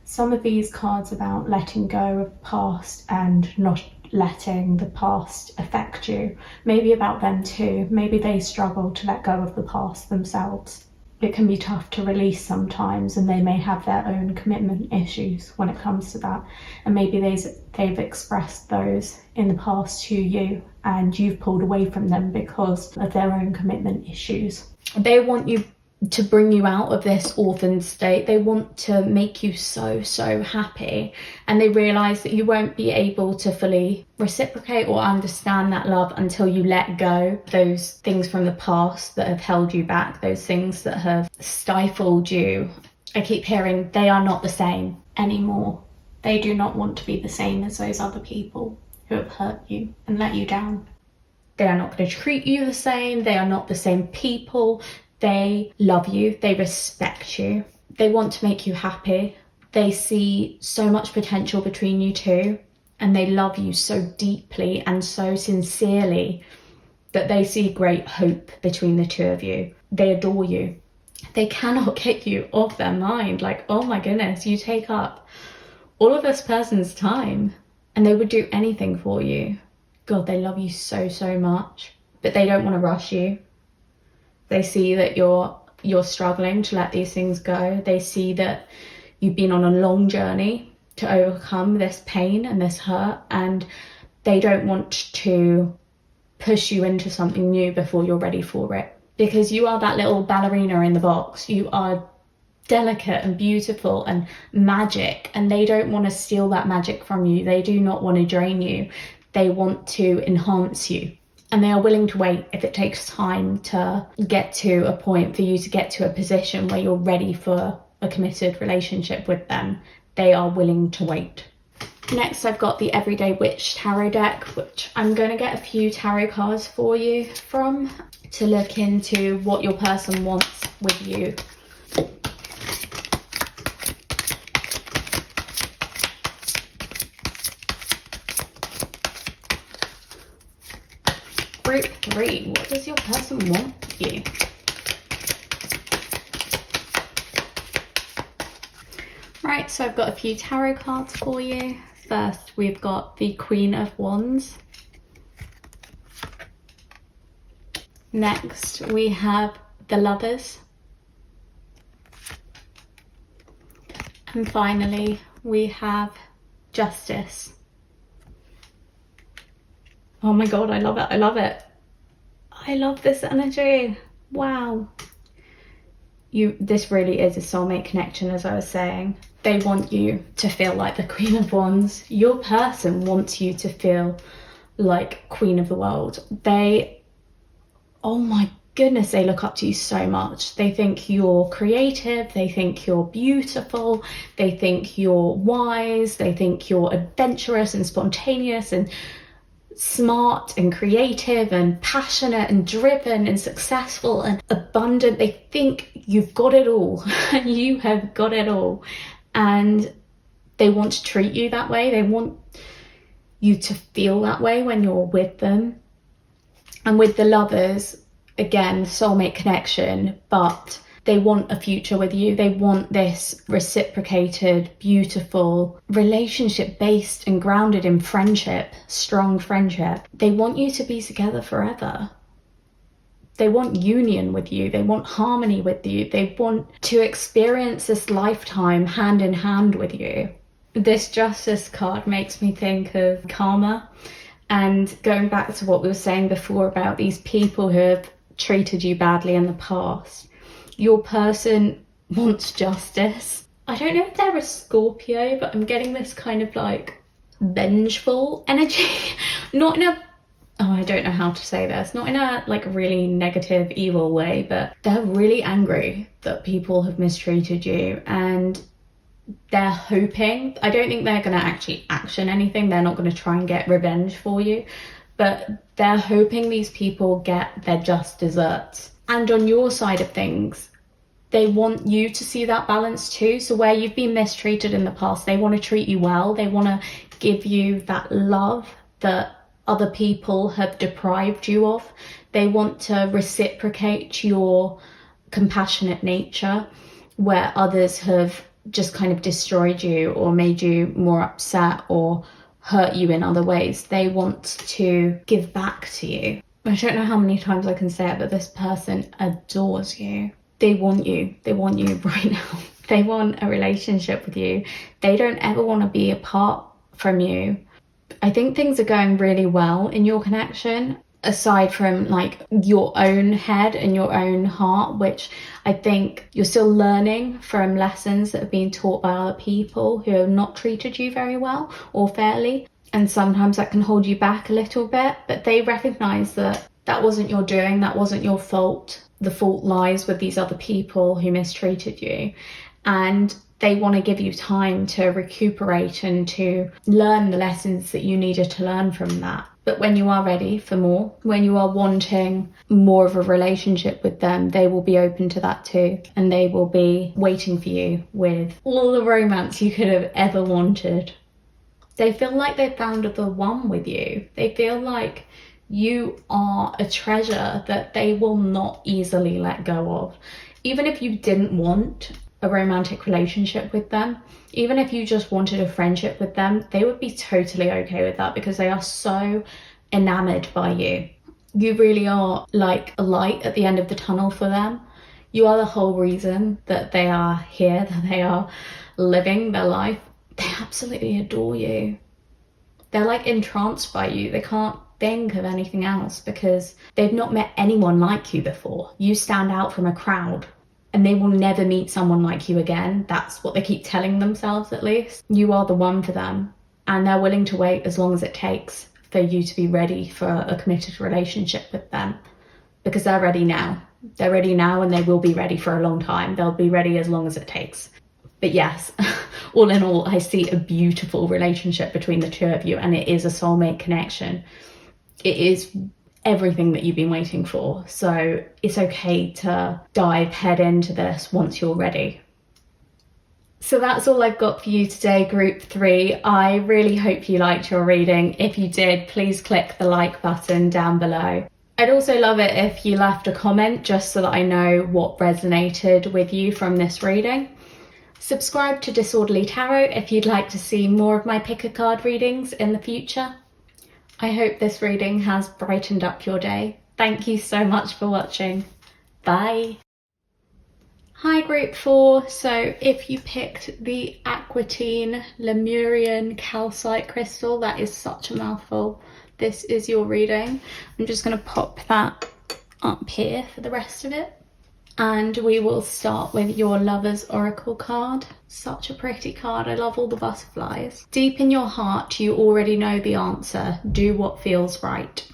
Some of these cards about letting go of the past and not letting the past affect you, maybe about them too. Maybe they struggle to let go of the past themselves. It can be tough to release sometimes, and they may have their own commitment issues when it comes to that. And maybe they've expressed those in the past to you, and you've pulled away from them because of their own commitment issues. They want you to bring you out of this orphan state. They want to make you so, so happy. And they realize that you won't be able to fully reciprocate or understand that love until you let go those things from the past that have held you back, those things that have stifled you. I keep hearing they are not the same anymore. They do not want to be the same as those other people who have hurt you and let you down. They are not going to treat you the same. They are not the same people. They love you. They respect you. They want to make you happy. They see so much potential between you two, and they love you so deeply and so sincerely that they see great hope between the two of you. They adore you. They cannot get you off their mind. Like, oh my goodness, you take up all of this person's time and they would do anything for you. God, they love you so, so much, but they don't want to rush you. They see that you're struggling to let these things go. They see that you've been on a long journey to overcome this pain and this hurt, and they don't want to push you into something new before you're ready for it. Because you are that little ballerina in the box. You are delicate and beautiful and magic, and they don't want to steal that magic from you. They do not want to drain you. They want to enhance you. And they are willing to wait if it takes time to get to a point for you to get to a position where you're ready for a committed relationship with them. They are willing to wait. Next, I've got the Everyday Witch Tarot deck, which I'm going to get a few tarot cards for you from to look into what your person wants with you. Group 3, what does your person want with you? Right, so I've got a few tarot cards for you. First, we've got the Queen of Wands. Next, we have the Lovers. And finally, we have Justice. Oh my God, I love it. I love it. I love this energy. Wow. This really is a soulmate connection, as I was saying. They want you to feel like the Queen of Wands. Your person wants you to feel like Queen of the world. Oh my goodness, they look up to you so much. They think you're creative. They think you're beautiful. They think you're wise. They think you're adventurous and spontaneous and smart and creative and passionate and driven and successful and abundant. They think you've got it all. You have got it all. And they want to treat you that way. They want you to feel that way when you're with them. And with the Lovers, again, soulmate connection, but they want a future with you. They want this reciprocated, beautiful relationship based and grounded in friendship, strong friendship. They want you to be together forever. They want union with you. They want harmony with you. They want to experience this lifetime hand in hand with you. This Justice card makes me think of karma. And going back to what we were saying before about these people who have treated you badly in the past, your person wants justice. I don't know if they're a Scorpio, but I'm getting this kind of like vengeful energy. Not in a, I don't know how to say this, not in a like really negative, evil way, but they're really angry that people have mistreated you, and they're hoping, I don't think they're going to actually action anything. They're not going to try and get revenge for you, but they're hoping these people get their just desserts. And on your side of things, they want you to see that balance too. So where you've been mistreated in the past, they want to treat you well. They want to give you that love that other people have deprived you of. They want to reciprocate your compassionate nature where others have just kind of destroyed you or made you more upset or hurt you in other ways. They want to give back to you. I don't know how many times I can say it, but this person adores you. They want you. They want you right now. They want a relationship with you. They don't ever want to be apart from you. I think things are going really well in your connection. aside from like your own head and your own heart, which I think you're still learning from lessons that have been taught by other people who have not treated you very well or fairly. And sometimes that can hold you back a little bit, but they recognize that that wasn't your doing, that wasn't your fault. The fault lies with these other people who mistreated you. And they want to give you time to recuperate and to learn the lessons that you needed to learn from that. But when you are ready for more, when you are wanting more of a relationship with them, they will be open to that too. And they will be waiting for you with all the romance you could have ever wanted. They feel like they found the one with you. They feel like you are a treasure that they will not easily let go of. Even if you didn't want a romantic relationship with them, even if you just wanted a friendship with them, they would be totally okay with that because they are so enamored by you. You really are like a light at the end of the tunnel for them. You are the whole reason that they are here, that they are living their life. They absolutely adore you. They're like entranced by you. They can't think of anything else because they've not met anyone like you before. You stand out from a crowd. And they will never meet someone like you again. That's what they keep telling themselves, at least. You are the one for them. And they're willing to wait as long as it takes for you to be ready for a committed relationship with them. Because they're ready now. They're ready now and they will be ready for a long time. They'll be ready as long as it takes. But yes, all in all, I see a beautiful relationship between the two of you. And it is a soulmate connection. It is everything that you've been waiting for. So it's okay to dive head into this once you're ready. So that's all I've got for you today, group 3. I really hope you liked your reading. If you did, please click the like button down below. I'd also love it if you left a comment just so that I know what resonated with you from this reading. Subscribe to Disorderly Tarot if you'd like to see more of my pick a card readings in the future. I hope this reading has brightened up your day. Thank you so much for watching. Bye. Hi group 4. So if you picked the Aquatine Lemurian Calcite Crystal, that is such a mouthful. This is your reading. I'm just going to pop that up here for the rest of it. And we will start with your Lover's Oracle card. Such a pretty card. I love all the butterflies. Deep in your heart, you already know the answer. Do what feels right.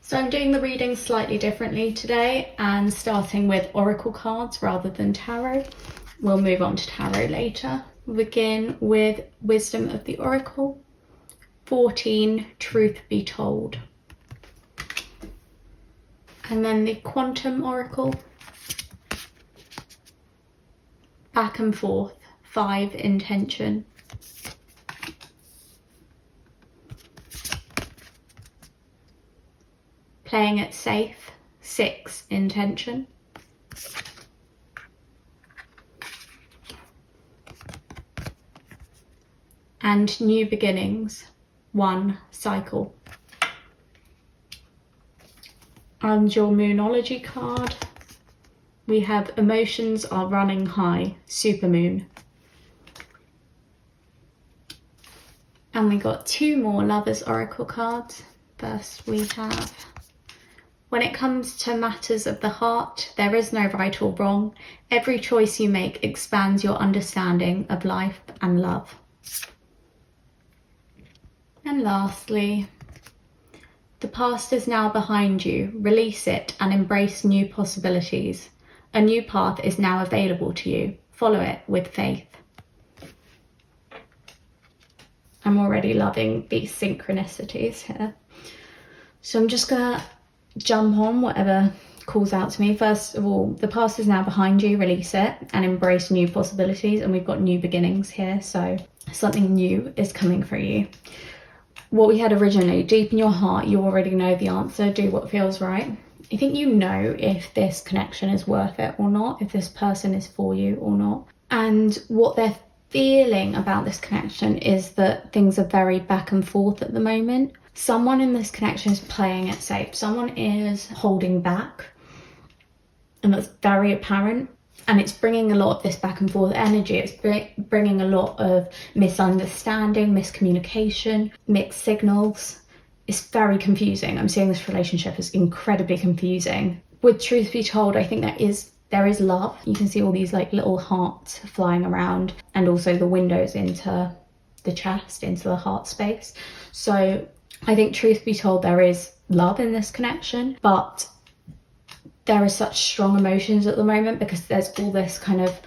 So I'm doing the reading slightly differently today and starting with Oracle cards rather than tarot. We'll move on to tarot later. We'll begin with Wisdom of the Oracle. 14, Truth Be Told. And then the Quantum Oracle, Back and Forth, 5, Intention. Playing It Safe, 6, Intention. And New Beginnings, 1, Cycle. And your Moonology card, we have Emotions Are Running High, Supermoon. And we got 2 more Lover's Oracle cards. First we have, when it comes to matters of the heart, there is no right or wrong. Every choice you make expands your understanding of life and love. And lastly, the past is now behind you. Release it and embrace new possibilities. A new path is now available to you. Follow it with faith. I'm already loving these synchronicities here. So I'm just gonna jump on whatever calls out to me. First of all, the past is now behind you. Release it and embrace new possibilities. And we've got new beginnings here. So something new is coming for you. What we had originally, deep in your heart, you already know the answer. Do what feels right. I think you know if this connection is worth it or not, if this person is for you or not. And what they're feeling about this connection is that things are very back and forth at the moment. Someone in this connection is playing it safe. Someone is holding back. And that's very apparent. And it's bringing a lot of this back and forth energy. It's bringing a lot of misunderstanding, miscommunication, mixed signals. it's very confusing. I'm seeing this relationship as incredibly confusing. With truth be told, I think there is love. You can see all these like little hearts flying around, and also the windows into the chest, into the heart space. So I think truth be told, there is love in this connection, but there are such strong emotions at the moment because there's all this kind of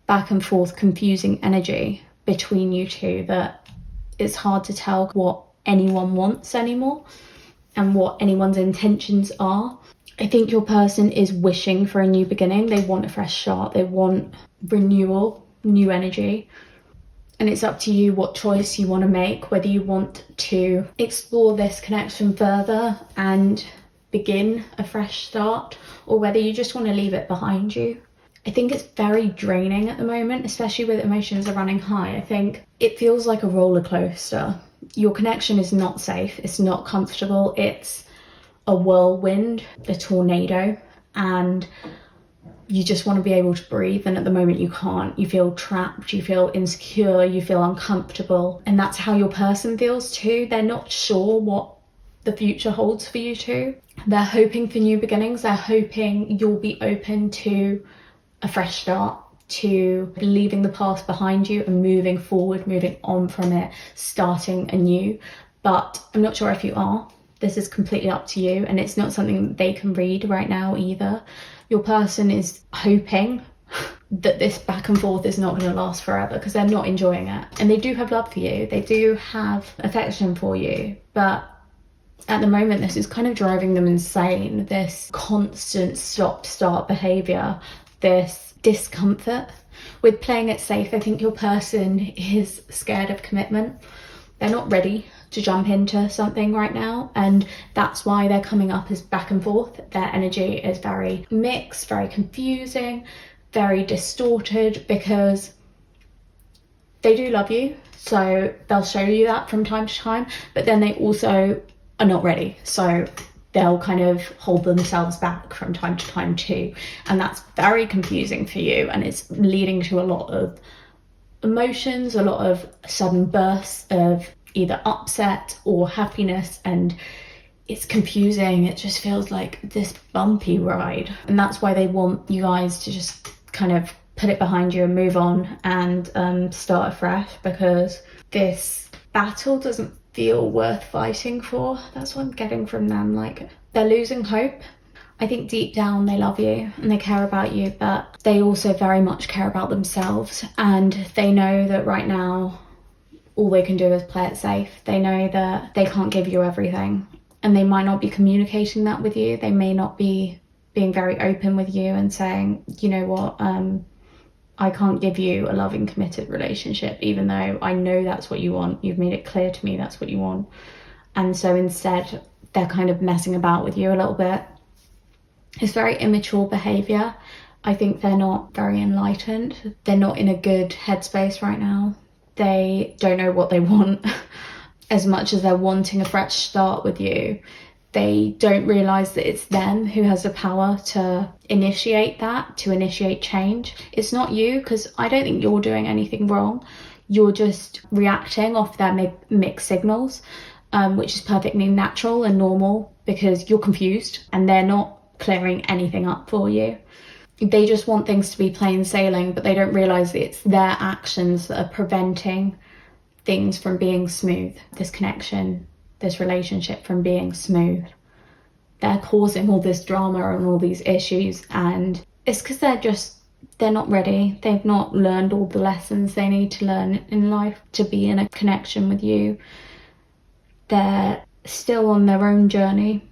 back and forth confusing energy between you two that it's hard to tell what anyone wants anymore and what anyone's intentions are. I think your person is wishing for a new beginning. They want a fresh start. They want renewal, new energy. And it's up to you what choice you want to make, whether you want to explore this connection further and begin a fresh start, or whether you just want to leave it behind you. I think it's very draining at the moment, especially with emotions are running high. I think it feels like a roller coaster. Your connection is not safe. It's not comfortable. It's a whirlwind, a tornado, and you just want to be able to breathe, and at the moment you can't. You feel trapped, you feel insecure, you feel uncomfortable, and that's how your person feels too. They're not sure what the future holds for you two. They're hoping for new beginnings. They're hoping you'll be open to a fresh start, to leaving the past behind you and moving forward, moving on from it, starting anew. But I'm not sure if you are. This is completely up to you, and it's not something they can read right now either. Your person is hoping that this back and forth is not going to last forever because they're not enjoying it. And they do have love for you. They do have affection for you. But at the moment, this is kind of driving them insane. This constant stop-start behaviour, this discomfort. With playing it safe, I think your person is scared of commitment. They're not ready to jump into something right now, and that's why they're coming up as back and forth. Their energy is very mixed, very confusing, very distorted, because they do love you, so they'll show you that from time to time, but then they also are not ready, so they'll kind of hold themselves back from time to time too, and that's very confusing for you, and it's leading to a lot of emotions, a lot of sudden bursts of either upset or happiness, and it's confusing. It just feels like this bumpy ride, and that's why they want you guys to just kind of put it behind you and move on and start afresh, because this battle doesn't feel worth fighting for. That's what I'm getting from them. Like, they're losing hope. I think deep down they love you and they care about you, but they also very much care about themselves, and they know that right now all they can do is play it safe. They know that they can't give you everything, and they might not be communicating that with you. They may not be being very open with you and saying, you know what, I can't give you a loving, committed relationship, even though I know that's what you want. You've made it clear to me that's what you want. And so instead, they're kind of messing about with you a little bit. It's very immature behaviour. I think they're not very enlightened. They're not in a good headspace right now. They don't know what they want. As much as they're wanting a fresh start with you, they don't realise that it's them who has the power to initiate that, to initiate change. It's not you, because I don't think you're doing anything wrong. You're just reacting off their mixed signals, which is perfectly natural and normal because you're confused and they're not clearing anything up for you. They just want things to be plain sailing, but they don't realise that it's their actions that are preventing things from being smooth, this connection, this relationship from being smooth. They're causing all this drama and all these issues, and it's because they're not ready. They've not learned all the lessons they need to learn in life to be in a connection with you. They're still on their own journey,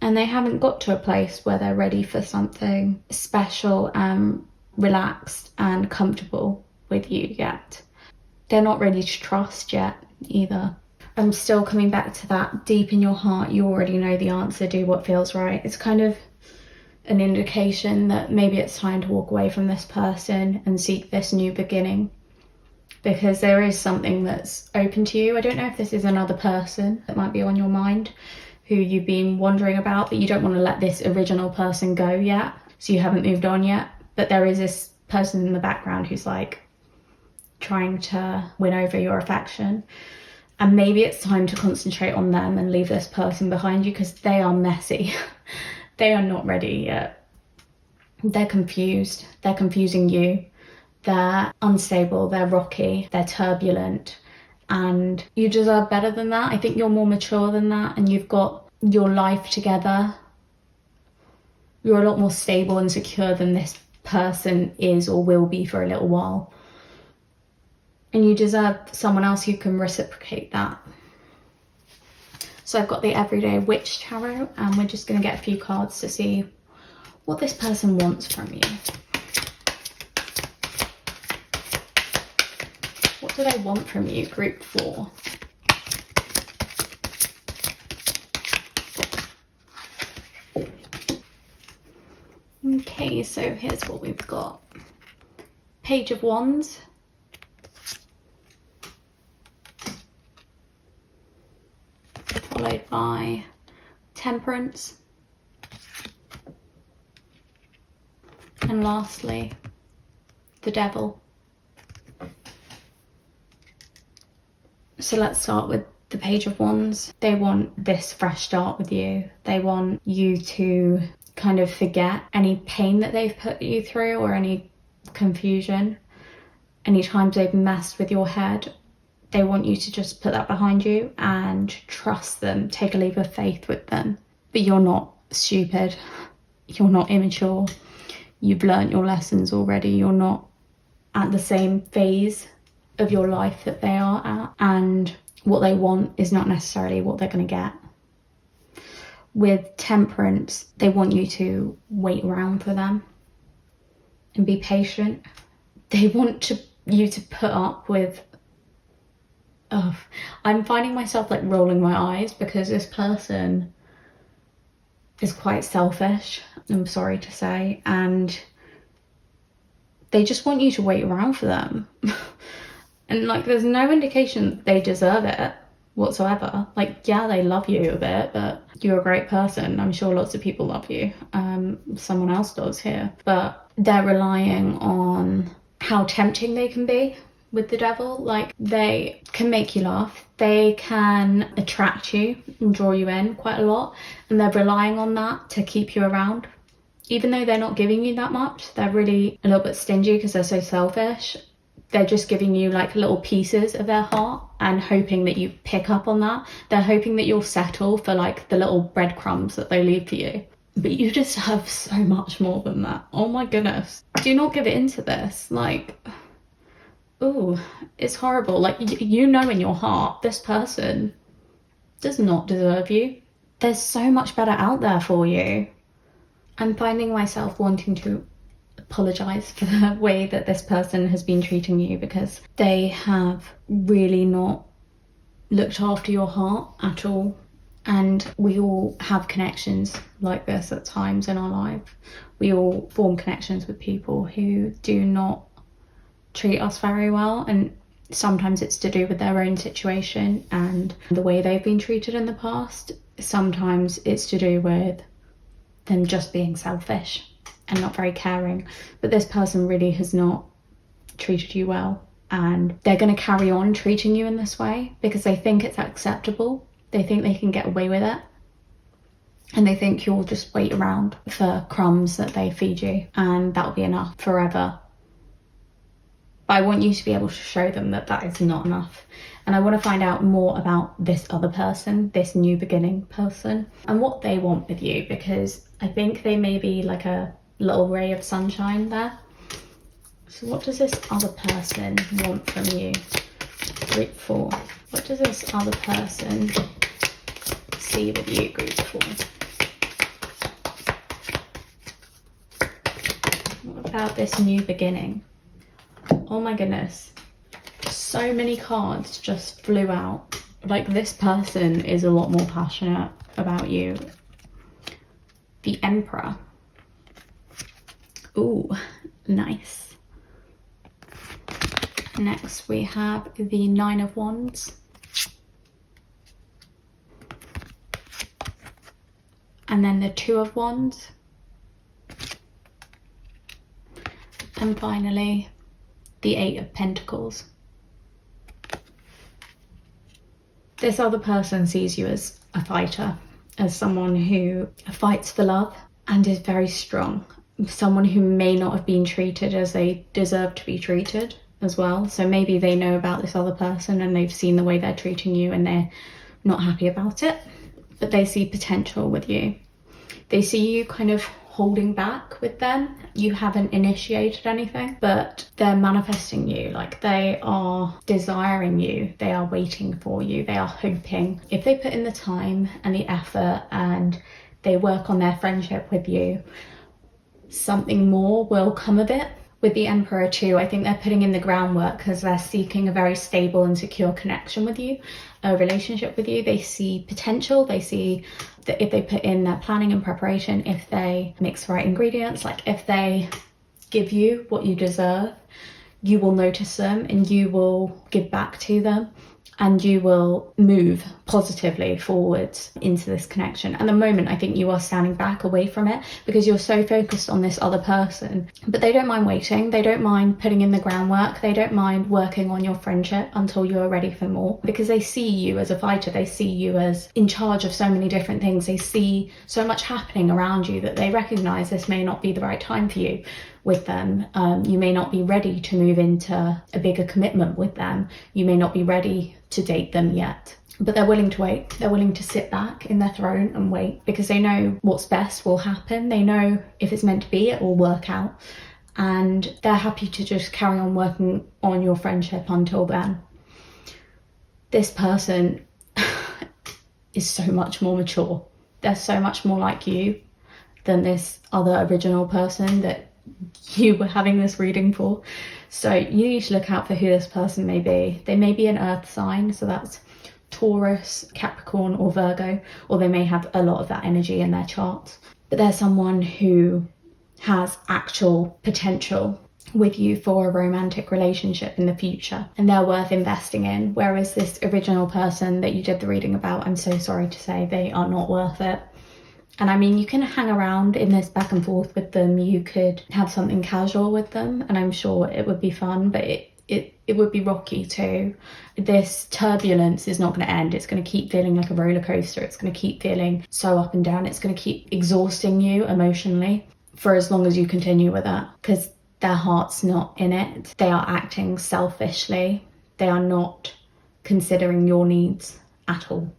and they haven't got to a place where they're ready for something special and relaxed and comfortable with you yet. They're not ready to trust yet either. I'm still coming back to that. Deep in your heart, you already know the answer. Do what feels right. It's kind of an indication that maybe it's time to walk away from this person and seek this new beginning, because there is something that's open to you. I don't know if this is another person that might be on your mind who you've been wondering about, but you don't want to let this original person go yet, so you haven't moved on yet. But there is this person in the background who's like trying to win over your affection. And maybe it's time to concentrate on them and leave this person behind you, because they are messy. They are not ready yet. They're confused. They're confusing you. They're unstable. They're rocky. They're turbulent. And you deserve better than that. I think you're more mature than that, and you've got your life together. You're a lot more stable and secure than this person is or will be for a little while. And you deserve someone else who can reciprocate that. So I've got the Everyday Witch Tarot, and we're just going to get a few cards to see what this person wants from you. What do they want from you, group 4? Okay, so here's what we've got. Page of Wands. Followed by Temperance. And lastly, the Devil. So let's start with the Page of Wands. They want this fresh start with you. They want you to kind of forget any pain that they've put you through, or any confusion, any times they've messed with your head. They want you to just put that behind you and trust them, take a leap of faith with them. But you're not stupid, you're not immature, you've learnt your lessons already, you're not at the same phase of your life that they are at, and what they want is not necessarily what they're going to get. With Temperance, they want you to wait around for them and be patient. They want you to put up with... I'm finding myself like rolling my eyes, because this person is quite selfish, I'm sorry to say, and they just want you to wait around for them. And like, there's no indication they deserve it whatsoever. Like, yeah, they love you a bit, but you're a great person. I'm sure lots of people love you. Someone else does here. But they're relying on how tempting they can be with the Devil. Like, they can make you laugh. They can attract you and draw you in quite a lot. And they're relying on that to keep you around. Even though they're not giving you that much, they're really a little bit stingy because they're so selfish. They're just giving you like little pieces of their heart and hoping that you pick up on that. They're hoping that you'll settle for like the little breadcrumbs that they leave for you. But you deserve so much more than that. Oh my goodness. Do not give in to this. Like, ooh, it's horrible. Like, you know in your heart, this person does not deserve you. There's so much better out there for you. I'm finding myself wanting to apologise for the way that this person has been treating you, because they have really not looked after your heart at all. And we all have connections like this at times in our life. We all form connections with people who do not treat us very well, and sometimes it's to do with their own situation and the way they've been treated in the past. Sometimes it's to do with them just being selfish and not very caring. But this person really has not treated you well, and they're going to carry on treating you in this way because they think it's acceptable. They think they can get away with it, and they think you'll just wait around for crumbs that they feed you and that'll be enough forever. But I want you to be able to show them that that is not enough. And I want to find out more about this other person, this new beginning person, and what they want with you, because I think they may be like a little ray of sunshine there. So what does this other person want from you? Group 4. What does this other person see with you, group 4? What about this new beginning? Oh my goodness. So many cards just flew out. Like, this person is a lot more passionate about you. The Emperor. Ooh, nice. Next we have the Nine of Wands. And then the Two of Wands. And finally, the Eight of Pentacles. This other person sees you as a fighter, as someone who fights for love and is very strong. Someone who may not have been treated as they deserve to be treated as well. So maybe they know about this other person and they've seen the way they're treating you and they're not happy about it, but they see potential with you. They see you kind of holding back with them. You haven't initiated anything, but they're manifesting you. Like, they are desiring you, they are waiting for you, they are hoping. If they put in the time and the effort and they work on their friendship with you, something more will come of it. With the Emperor too, I think they're putting in the groundwork because they're seeking a very stable and secure connection with you, a relationship with you. They see potential. They see that if they put in their planning and preparation, if they mix the right ingredients, like if they give you what you deserve, you will notice them and you will give back to them. And you will move positively forwards into this connection. At the moment, I think you are standing back away from it because you're so focused on this other person. But they don't mind waiting. They don't mind putting in the groundwork. They don't mind working on your friendship until you're ready for more, because they see you as a fighter. They see you as in charge of so many different things. They see so much happening around you that they recognize this may not be the right time for you with them. You may not be ready to move into a bigger commitment with them. You may not be ready to date them yet, but they're willing to wait. They're willing to sit back in their throne and wait because they know what's best will happen. They know if it's meant to be, it will work out, and they're happy to just carry on working on your friendship until then. This person is so much more mature. They're so much more like you than this other original person that you were having this reading for. So you need to look out for who this person may be. They may be an earth sign, so that's Taurus, Capricorn or Virgo, or they may have a lot of that energy in their charts. But they're someone who has actual potential with you for a romantic relationship in the future, and they're worth investing in. Whereas this original person that you did the reading about, I'm so sorry to say, they are not worth it. And I mean, you can hang around in this back and forth with them. You could have something casual with them, and I'm sure it would be fun, but it would be rocky too. This turbulence is not going to end. It's going to keep feeling like a roller coaster. It's going to keep feeling so up and down. It's going to keep exhausting you emotionally for as long as you continue with that, because their heart's not in it. They are acting selfishly. They are not considering your needs at all.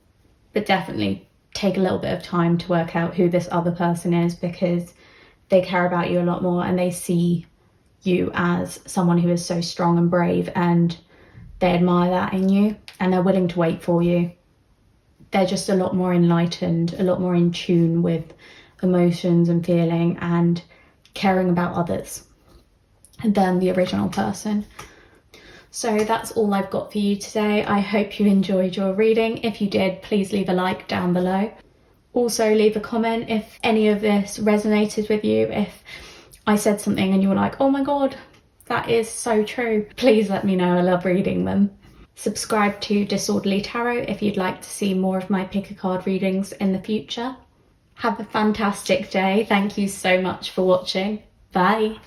But definitely take a little bit of time to work out who this other person is, because they care about you a lot more and they see you as someone who is so strong and brave, and they admire that in you and they're willing to wait for you. They're just a lot more enlightened, a lot more in tune with emotions and feeling and caring about others than the original person. So that's all I've got for you today. I hope you enjoyed your reading. If you did, please leave a like down below. Also leave a comment if any of this resonated with you. If I said something and you were like, oh my God, that is so true, please let me know. I love reading them. Subscribe to Disorderly Tarot if you'd like to see more of my pick a card readings in the future. Have a fantastic day. Thank you so much for watching. Bye.